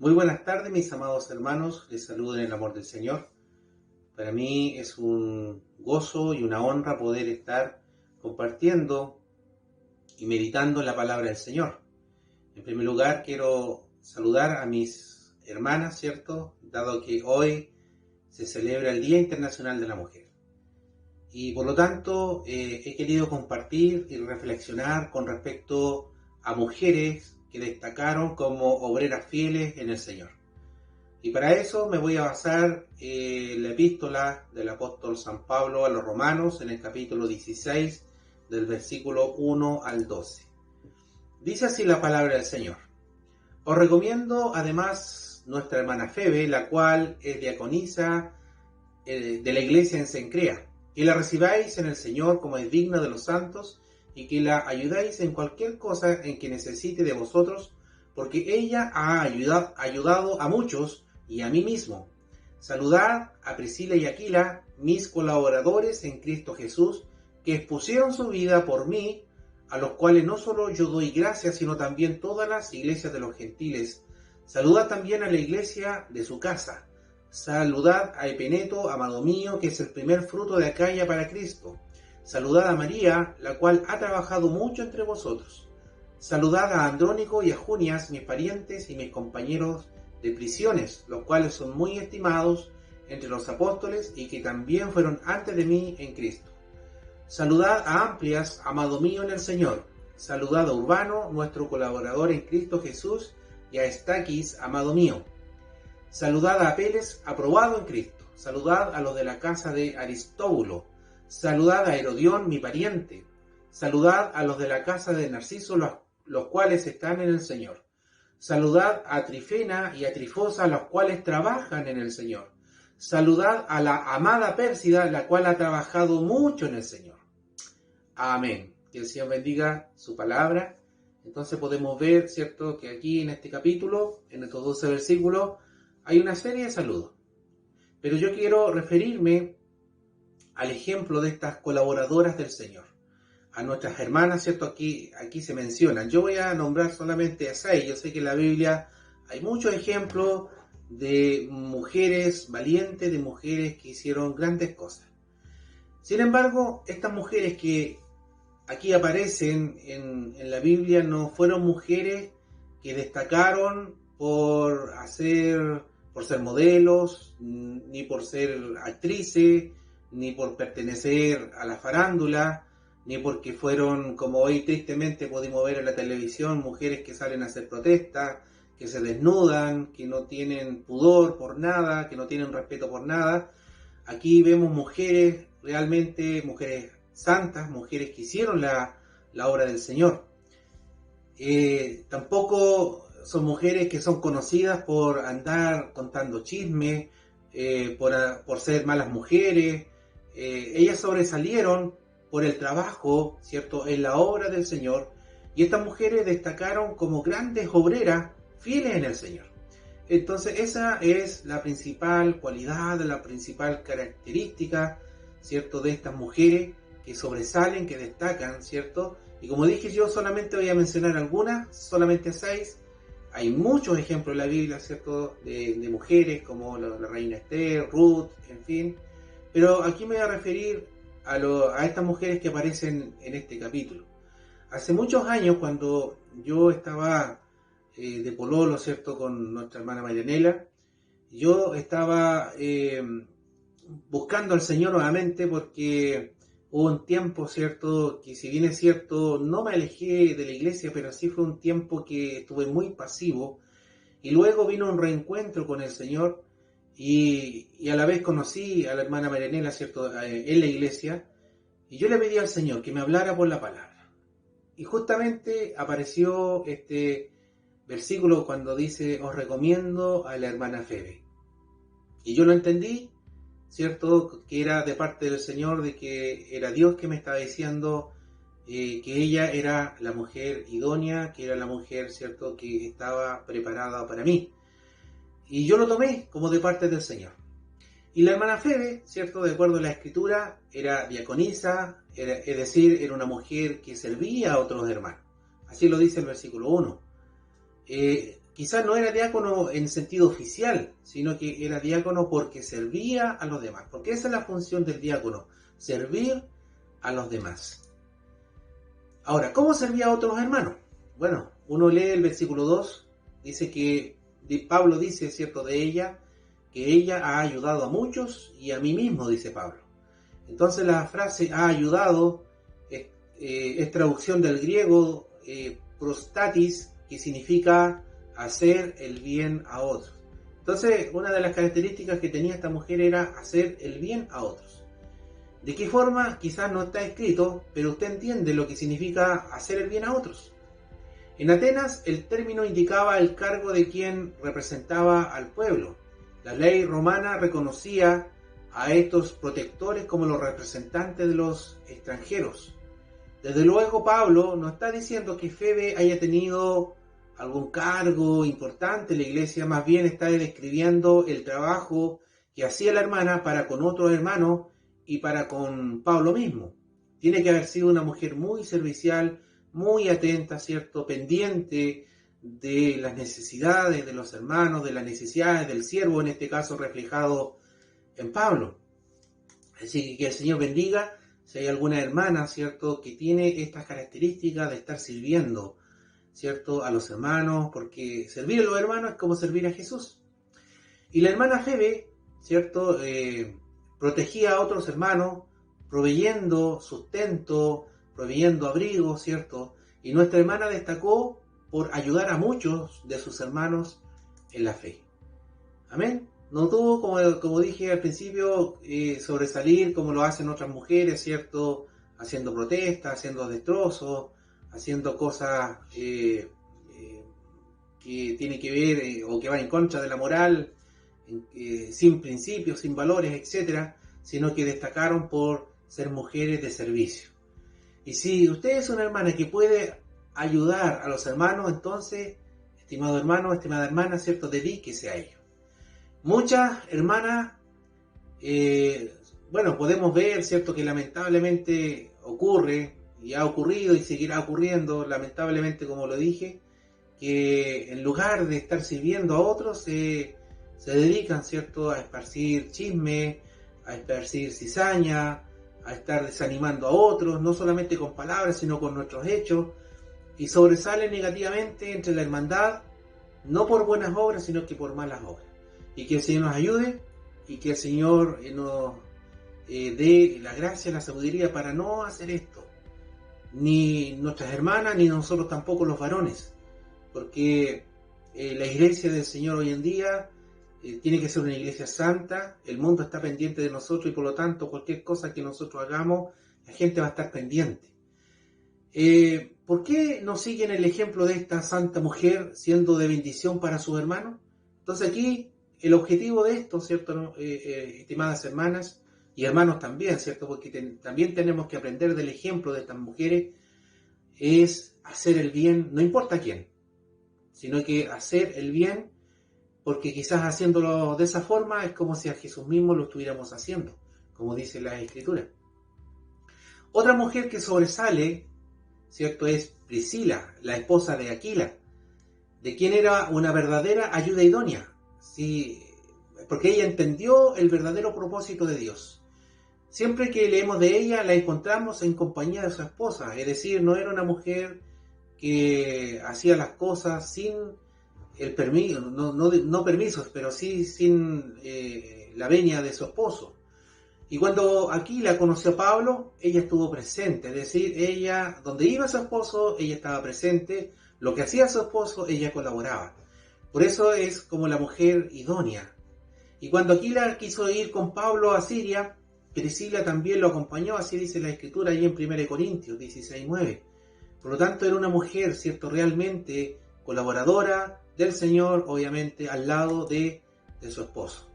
Muy buenas tardes, mis amados hermanos. Les saludo en el amor del Señor. Para mí es un gozo y una honra poder estar compartiendo y meditando en la palabra del Señor. En primer lugar, quiero saludar a mis hermanas, ¿cierto? Dado que hoy se celebra el Día Internacional de la Mujer. Y por lo tanto, he querido compartir y reflexionar con respecto a mujeres que destacaron como obreras fieles en el Señor. Y para eso me voy a basar en la epístola del apóstol San Pablo a los Romanos, en el capítulo 16, del versículo 1 al 12. Dice así la palabra del Señor. Os recomiendo además nuestra hermana Febe, la cual es diaconisa de la iglesia en Cencrea, que la recibáis en el Señor como es digna de los santos, y que la ayudáis en cualquier cosa en que necesite de vosotros, porque ella ha ayudado a muchos y a mí mismo. Saludad a Priscila y Aquila, mis colaboradores en Cristo Jesús, que expusieron su vida por mí, a los cuales no solo yo doy gracias, sino también todas las iglesias de los gentiles. Saludad también a la iglesia de su casa. Saludad a Epeneto, amado mío, que es el primer fruto de Acaya para Cristo. Saludad a María, la cual ha trabajado mucho entre vosotros. Saludad a Andrónico y a Junias, mis parientes y mis compañeros de prisiones, los cuales son muy estimados entre los apóstoles y que también fueron antes de mí en Cristo. Saludad a Amplias, amado mío en el Señor. Saludad a Urbano, nuestro colaborador en Cristo Jesús, y a Estaquis, amado mío. Saludad a Apeles, aprobado en Cristo. Saludad a los de la casa de Aristóbulo. Saludad a Herodión, mi pariente. Saludad a los de la casa de Narciso, los cuales están en el Señor. Saludad a Trifena y a Trifosa, los cuales trabajan en el Señor. Saludad a la amada Pérsida, la cual ha trabajado mucho en el Señor. Amén. Que el Señor bendiga su palabra. Entonces podemos ver, ¿cierto?, que aquí en este capítulo, en estos 12 versículos, hay una serie de saludos. Pero yo quiero referirme al ejemplo de estas colaboradoras del Señor, a nuestras hermanas, ¿cierto? Aquí se mencionan. Yo voy a nombrar solamente a 6. Yo sé que en la Biblia hay muchos ejemplos de mujeres valientes, de mujeres que hicieron grandes cosas. Sin embargo, estas mujeres que aquí aparecen en la Biblia no fueron mujeres que destacaron por ser modelos, ni por ser actrices, ni por pertenecer a la farándula, ni porque fueron, como hoy tristemente podemos ver en la televisión, mujeres que salen a hacer protestas, que se desnudan, que no tienen pudor por nada, que no tienen respeto por nada. Aquí vemos mujeres, realmente mujeres santas, mujeres que hicieron la obra del Señor. Tampoco son mujeres que son conocidas por andar contando chismes, por ser malas mujeres. Ellas sobresalieron por el trabajo, ¿cierto?, en la obra del Señor, y estas mujeres destacaron como grandes obreras fieles en el Señor. Entonces esa es la principal cualidad, la principal característica, ¿cierto?, de estas mujeres que sobresalen, que destacan, ¿cierto? Y como dije, yo solamente voy a mencionar algunas, solamente 6. Hay muchos ejemplos en la Biblia, ¿cierto?, de mujeres como la reina Esther, Ruth, en fin. Pero aquí me voy a referir a estas mujeres que aparecen en este capítulo. Hace muchos años, cuando yo estaba de pololo, ¿cierto?, con nuestra hermana Marianela, yo estaba buscando al Señor nuevamente porque hubo un tiempo, ¿cierto?, que si bien es cierto, no me alejé de la iglesia, pero sí fue un tiempo que estuve muy pasivo, y luego vino un reencuentro con el Señor, y a la vez conocí a la hermana Marianela, ¿cierto?, en la iglesia, y yo le pedí al Señor que me hablara por la palabra. Y justamente apareció este versículo cuando dice, os recomiendo a la hermana Febe. Y yo lo entendí, ¿cierto?, que era de parte del Señor, de que era Dios que me estaba diciendo que ella era la mujer idónea, que era la mujer, ¿cierto?, que estaba preparada para mí. Y yo lo tomé como de parte del Señor. Y la hermana Febe, ¿cierto?, de acuerdo a la escritura, era diaconisa, es decir, era una mujer que servía a otros hermanos. Así lo dice el versículo 1. quizás no era diácono en sentido oficial, sino que era diácono porque servía a los demás. Porque esa es la función del diácono, servir a los demás. Ahora, ¿cómo servía a otros hermanos? Bueno, uno lee el versículo 2, dice que Pablo dice, ¿cierto?, de ella, que ella ha ayudado a muchos y a mí mismo, dice Pablo. Entonces la frase ha ayudado es traducción del griego prostatis, que significa hacer el bien a otros. Entonces, una de las características que tenía esta mujer era hacer el bien a otros. ¿De qué forma? Quizás no está escrito, pero usted entiende lo que significa hacer el bien a otros. En Atenas, el término indicaba el cargo de quien representaba al pueblo. La ley romana reconocía a estos protectores como los representantes de los extranjeros. Desde luego, Pablo no está diciendo que Febe haya tenido algún cargo importante en la iglesia, más bien está describiendo el trabajo que hacía la hermana para con otros hermanos y para con Pablo mismo. Tiene que haber sido una mujer muy servicial, muy atenta, ¿cierto?, pendiente de las necesidades de los hermanos, de las necesidades del siervo, en este caso reflejado en Pablo. Así que el Señor bendiga si hay alguna hermana, ¿cierto?, que tiene estas características de estar sirviendo, ¿cierto?, a los hermanos, porque servir a los hermanos es como servir a Jesús. Y la hermana Febe, ¿cierto?, protegía a otros hermanos, proveyendo sustento, proveyendo abrigo, ¿cierto? Y nuestra hermana destacó por ayudar a muchos de sus hermanos en la fe. Amén. No tuvo, como dije al principio, sobresalir como lo hacen otras mujeres, ¿cierto? Haciendo protestas, haciendo destrozos, haciendo cosas que tienen que ver o que van en contra de la moral, sin principios, sin valores, etc., sino que destacaron por ser mujeres de servicio. Y si usted es una hermana que puede ayudar a los hermanos, entonces, estimado hermano, estimada hermana, ¿cierto?, dedíquese a ello. Muchas hermanas, podemos ver, ¿cierto?, que lamentablemente ocurre, y ha ocurrido y seguirá ocurriendo, lamentablemente, como lo dije, que en lugar de estar sirviendo a otros, se dedican, ¿cierto?, a esparcir chisme, a esparcir cizaña, a estar desanimando a otros, no solamente con palabras, sino con nuestros hechos, y sobresalen negativamente entre la hermandad, no por buenas obras, sino que por malas obras. Y que el Señor nos ayude, y que el Señor nos dé la gracia, la sabiduría para no hacer esto, ni nuestras hermanas, ni nosotros tampoco los varones, porque la iglesia del Señor hoy en día tiene que ser una iglesia santa. El mundo está pendiente de nosotros y por lo tanto cualquier cosa que nosotros hagamos, la gente va a estar pendiente. ¿Por qué no siguen el ejemplo de esta santa mujer siendo de bendición para sus hermanos? Entonces aquí el objetivo de esto, ¿cierto?, estimadas hermanas y hermanos también, ¿cierto?, porque también tenemos que aprender del ejemplo de estas mujeres, es hacer el bien, no importa quién, sino que hacer el bien, porque quizás haciéndolo de esa forma es como si a Jesús mismo lo estuviéramos haciendo, como dice la Escritura. Otra mujer que sobresale, ¿cierto?, es Priscila, la esposa de Aquila, de quien era una verdadera ayuda idónea, ¿sí?, porque ella entendió el verdadero propósito de Dios. Siempre que leemos de ella, la encontramos en compañía de su esposa, es decir, no era una mujer que hacía las cosas sin el permiso, no permisos, pero sí sin la venia de su esposo. Y cuando Aquila conoció a Pablo, ella estuvo presente, es decir, ella, donde iba su esposo, ella estaba presente, lo que hacía su esposo, ella colaboraba. Por eso es como la mujer idónea. Y cuando Aquila quiso ir con Pablo a Siria, Priscila también lo acompañó, así dice la Escritura ahí en 1 Corintios 16:9. Por lo tanto, era una mujer, ¿cierto?, realmente colaboradora del Señor, obviamente, al lado de su esposo.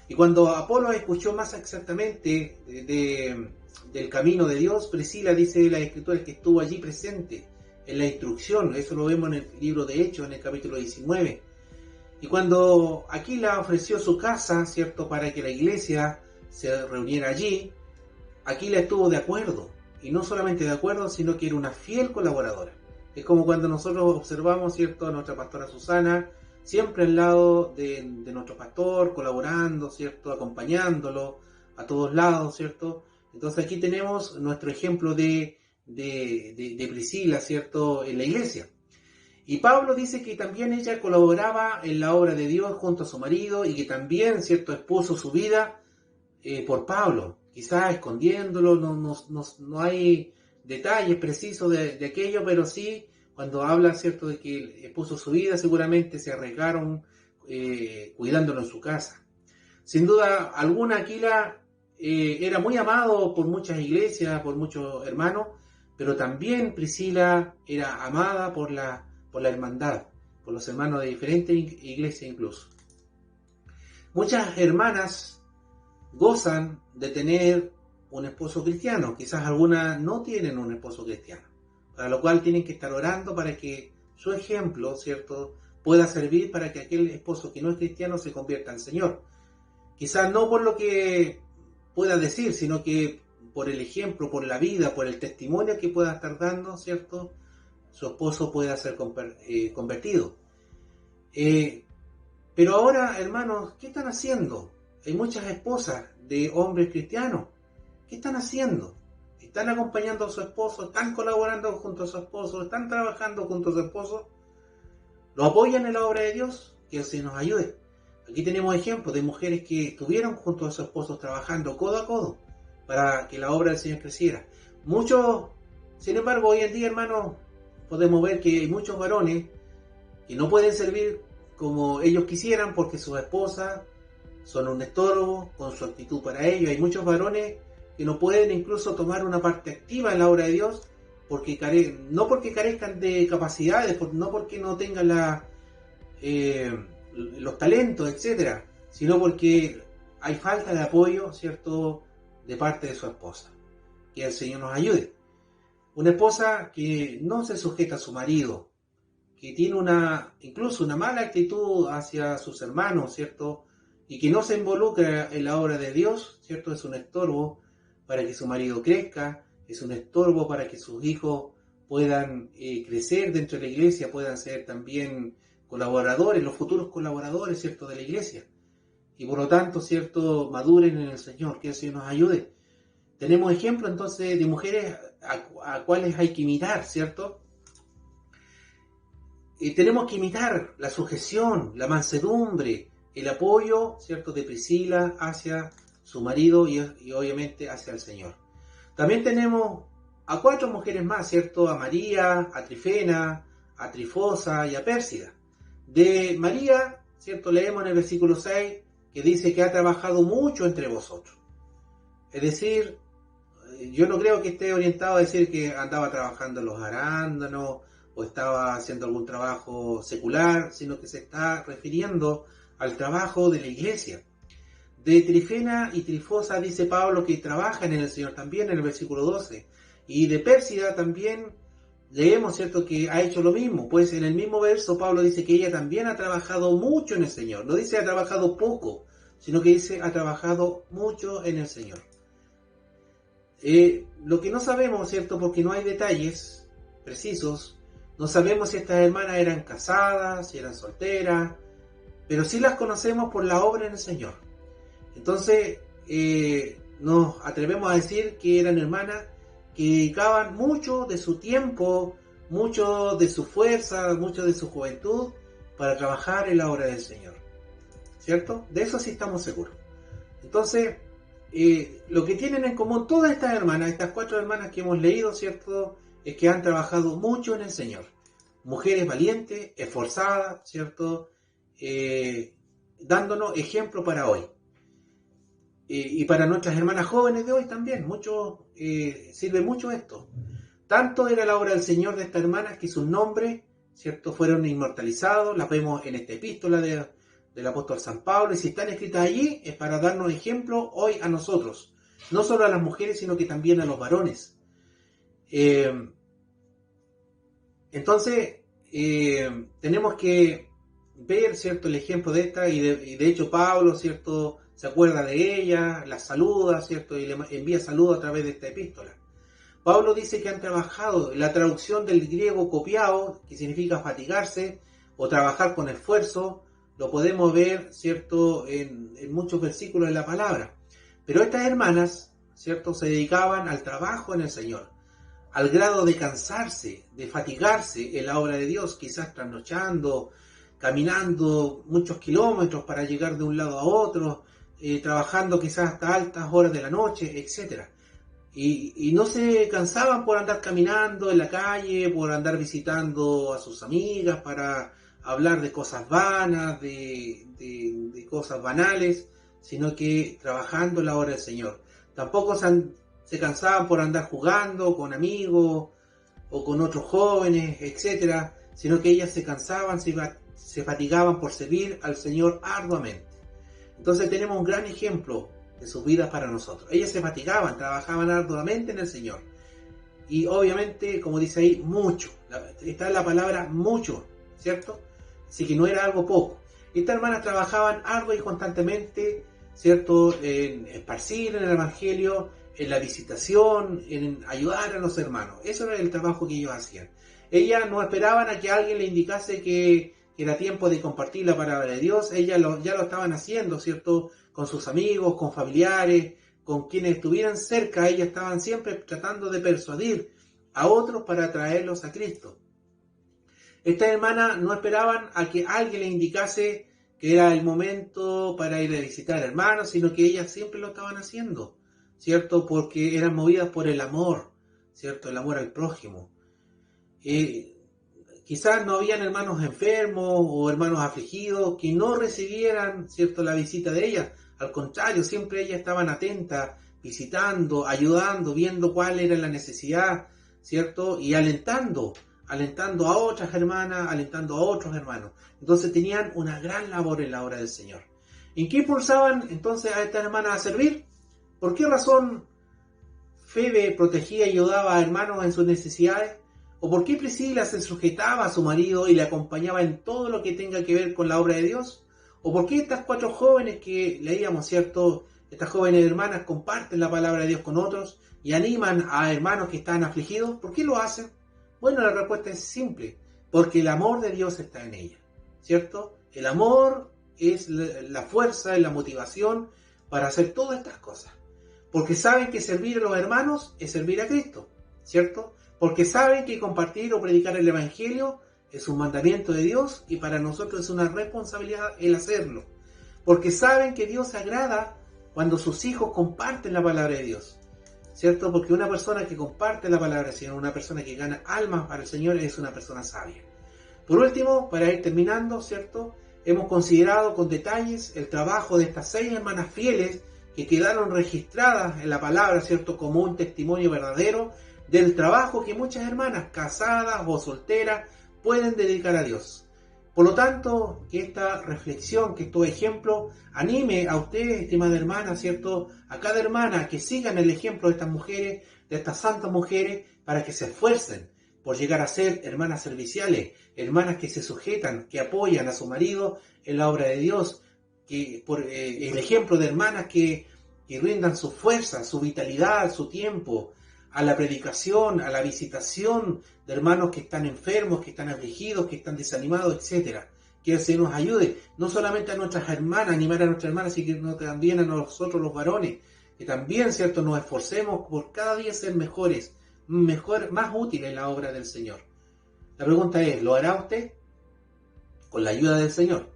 Y cuando Apolo escuchó más exactamente del camino de Dios, Priscila, dice la Escritura, que estuvo allí presente en la instrucción. Eso lo vemos en el libro de Hechos, en el capítulo 19. Y cuando Aquila ofreció su casa, ¿cierto?, para que la iglesia se reuniera allí, Aquila estuvo de acuerdo. Y no solamente de acuerdo, sino que era una fiel colaboradora. Es como cuando nosotros observamos, ¿cierto?, a nuestra pastora Susana, siempre al lado de nuestro pastor, colaborando, ¿cierto? Acompañándolo a todos lados, ¿cierto? Entonces aquí tenemos nuestro ejemplo de Priscila, ¿cierto? En la iglesia. Y Pablo dice que también ella colaboraba en la obra de Dios junto a su marido y que también, ¿cierto?, expuso su vida por Pablo, quizás escondiéndolo, no hay detalles precisos de aquello, pero sí, cuando habla, ¿cierto?, de que expuso su vida, seguramente se arriesgaron cuidándolo en su casa. Sin duda alguna, Aquila era muy amado por muchas iglesias, por muchos hermanos, pero también Priscila era amada por la hermandad, por los hermanos de diferentes iglesias incluso. Muchas hermanas gozan de tener un esposo cristiano, quizás algunas no tienen un esposo cristiano, para lo cual tienen que estar orando para que su ejemplo, ¿cierto?, pueda servir para que aquel esposo que no es cristiano se convierta al Señor. Quizás no por lo que pueda decir, sino que por el ejemplo, por la vida, por el testimonio que pueda estar dando, ¿cierto?, su esposo pueda ser convertido. Pero ahora, hermanos, ¿qué están haciendo? Hay muchas esposas de hombres cristianos. ¿Qué están haciendo? ¿Están acompañando a su esposo? ¿Están colaborando junto a su esposo? ¿Están trabajando junto a su esposo? ¿Lo apoyan en la obra de Dios? Que el Señor nos ayude. Aquí tenemos ejemplos de mujeres que estuvieron junto a sus esposos trabajando codo a codo para que la obra del Señor creciera. Muchos, sin embargo, hoy en día, hermanos, podemos ver que hay muchos varones que no pueden servir como ellos quisieran porque sus esposas son un estorbo con su actitud para ellos. Hay muchos varones que no pueden incluso tomar una parte activa en la obra de Dios porque no porque carezcan de capacidades, no porque no tengan los talentos, etcétera, sino porque hay falta de apoyo, ¿cierto?, de parte de su esposa. Que el Señor nos ayude. Una esposa que no se sujeta a su marido, que tiene incluso una mala actitud hacia sus hermanos, ¿cierto?, y que no se involucra en la obra de Dios, ¿cierto?, es un estorbo para que su marido crezca, es un estorbo para que sus hijos puedan crecer dentro de la iglesia, puedan ser también colaboradores, los futuros colaboradores, ¿cierto?, de la iglesia. Y por lo tanto, ¿cierto?, maduren en el Señor, que el Señor nos ayude. Tenemos ejemplos entonces de mujeres a cuales hay que imitar, ¿cierto? Tenemos que imitar la sujeción, la mansedumbre, el apoyo, ¿cierto?, de Priscila hacia su marido y obviamente hacia el Señor. También tenemos a 4 mujeres más, ¿cierto? A María, a Trifena, a Trifosa y a Pérsida. De María, ¿cierto?, leemos en el versículo 6 que dice que ha trabajado mucho entre vosotros. Es decir, yo no creo que esté orientado a decir que andaba trabajando en los arándanos o estaba haciendo algún trabajo secular, sino que se está refiriendo al trabajo de la iglesia. De Trifena y Trifosa dice Pablo que trabajan en el Señor también en el versículo 12. Y de Pérsida también leemos, ¿cierto?, que ha hecho lo mismo. Pues en el mismo verso Pablo dice que ella también ha trabajado mucho en el Señor. No dice ha trabajado poco, sino que dice ha trabajado mucho en el Señor. Lo que no sabemos, ¿cierto?, porque no hay detalles precisos, no sabemos si estas hermanas eran casadas, si eran solteras, pero sí las conocemos por la obra en el Señor. Entonces, nos atrevemos a decir que eran hermanas que dedicaban mucho de su tiempo, mucho de su fuerza, mucho de su juventud para trabajar en la obra del Señor. ¿Cierto? De eso sí estamos seguros. Entonces, lo que tienen en común todas estas hermanas, estas 4 hermanas que hemos leído, ¿cierto?, es que han trabajado mucho en el Señor. Mujeres valientes, esforzadas, ¿cierto?, dándonos ejemplo para hoy. Y para nuestras hermanas jóvenes de hoy también, sirve mucho esto. Tanto era la obra del Señor de estas hermanas que sus nombres, ¿cierto?, fueron inmortalizados. Las vemos en esta epístola del apóstol San Pablo, y si están escritas allí es para darnos ejemplo hoy a nosotros, no solo a las mujeres, sino que también a los varones. Entonces, tenemos que ver, ¿cierto?, el ejemplo de esta, y de hecho Pablo, ¿cierto?, se acuerda de ella, la saluda, ¿cierto?, y le envía saludos a través de esta epístola. Pablo dice que han trabajado, la traducción del griego copiado, que significa fatigarse, o trabajar con esfuerzo, lo podemos ver, ¿cierto?, en muchos versículos de la palabra. Pero estas hermanas, ¿cierto?, se dedicaban al trabajo en el Señor, al grado de cansarse, de fatigarse en la obra de Dios, quizás trasnochando, caminando muchos kilómetros para llegar de un lado a otro, trabajando quizás hasta altas horas de la noche, etc. Y no se cansaban por andar caminando en la calle, por andar visitando a sus amigas, para hablar de cosas vanas, de cosas banales, sino que trabajando en la obra del Señor. Tampoco se cansaban por andar jugando con amigos o con otros jóvenes, etcétera, sino que ellas se cansaban, se fatigaban por servir al Señor arduamente. Entonces tenemos un gran ejemplo de sus vidas para nosotros. Ellas se fatigaban, trabajaban arduamente en el Señor. Y obviamente, como dice ahí, mucho. Está la palabra mucho, ¿cierto? Así que no era algo poco. Estas hermanas trabajaban ardua y constantemente, ¿cierto?, en esparcir en el Evangelio, en la visitación, en ayudar a los hermanos. Eso era el trabajo que ellos hacían. Ellas no esperaban a que alguien le indicase que era tiempo de compartir la palabra de Dios. Ellas ya lo estaban haciendo, ¿cierto?, con sus amigos, con familiares, con quienes estuvieran cerca. Ellas estaban siempre tratando de persuadir a otros para traerlos a Cristo. Estas hermanas no esperaban a que alguien les indicase que era el momento para ir a visitar hermanos, sino que ellas siempre lo estaban haciendo, ¿cierto? Porque eran movidas por el amor, ¿cierto? El amor al prójimo. Quizás no habían hermanos enfermos o hermanos afligidos que no recibieran, ¿cierto?, la visita de ellas. Al contrario, siempre ellas estaban atentas, visitando, ayudando, viendo cuál era la necesidad, ¿cierto? Y alentando a otras hermanas, alentando a otros hermanos. Entonces tenían una gran labor en la obra del Señor. ¿En qué impulsaban entonces a estas hermanas a servir? ¿Por qué razón Febe protegía y ayudaba a hermanos en sus necesidades? ¿O por qué Priscila se sujetaba a su marido y le acompañaba en todo lo que tenga que ver con la obra de Dios? ¿O por qué estas 4 jóvenes que leíamos, ¿cierto?, estas jóvenes hermanas comparten la palabra de Dios con otros y animan a hermanos que están afligidos? ¿Por qué lo hacen? Bueno, la respuesta es simple: porque el amor de Dios está en ella, ¿cierto? El amor es la fuerza, es la motivación para hacer todas estas cosas. Porque saben que servir a los hermanos es servir a Cristo, ¿cierto? Porque saben que compartir o predicar el Evangelio es un mandamiento de Dios y para nosotros es una responsabilidad el hacerlo. Porque saben que Dios se agrada cuando sus hijos comparten la palabra de Dios, ¿cierto? Porque una persona que comparte la palabra del Señor, una persona que gana almas para el Señor, es una persona sabia. Por último, para ir terminando, ¿cierto?, hemos considerado con detalles el trabajo de estas 6 hermanas fieles que quedaron registradas en la palabra, ¿cierto?, como un testimonio verdadero del trabajo que muchas hermanas casadas o solteras pueden dedicar a Dios. Por lo tanto, que esta reflexión, que estos ejemplos anime a ustedes, estimadas hermanas, ¿cierto?, a cada hermana que sigan el ejemplo de estas mujeres, de estas santas mujeres, para que se esfuercen por llegar a ser hermanas serviciales, hermanas que se sujetan, que apoyan a su marido en la obra de Dios, que por el ejemplo de hermanas que rindan su fuerza, su vitalidad, su tiempo a la predicación, a la visitación de hermanos que están enfermos, que están afligidos, que están desanimados, etc. Que el Señor nos ayude, no solamente a nuestras hermanas, animar a nuestras hermanas, sino también a nosotros los varones, que también, ¿cierto?, nos esforcemos por cada día ser mejores, más útiles en la obra del Señor. La pregunta es, ¿lo hará usted? Con la ayuda del Señor,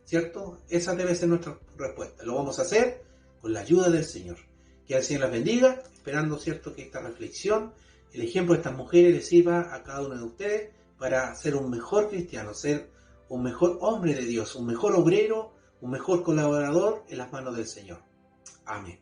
¿cierto? Esa debe ser nuestra respuesta. Lo vamos a hacer con la ayuda del Señor. Que el Señor las bendiga, esperando, ¿cierto?, que esta reflexión, el ejemplo de estas mujeres, les sirva a cada uno de ustedes para ser un mejor cristiano, ser un mejor hombre de Dios, un mejor obrero, un mejor colaborador en las manos del Señor. Amén.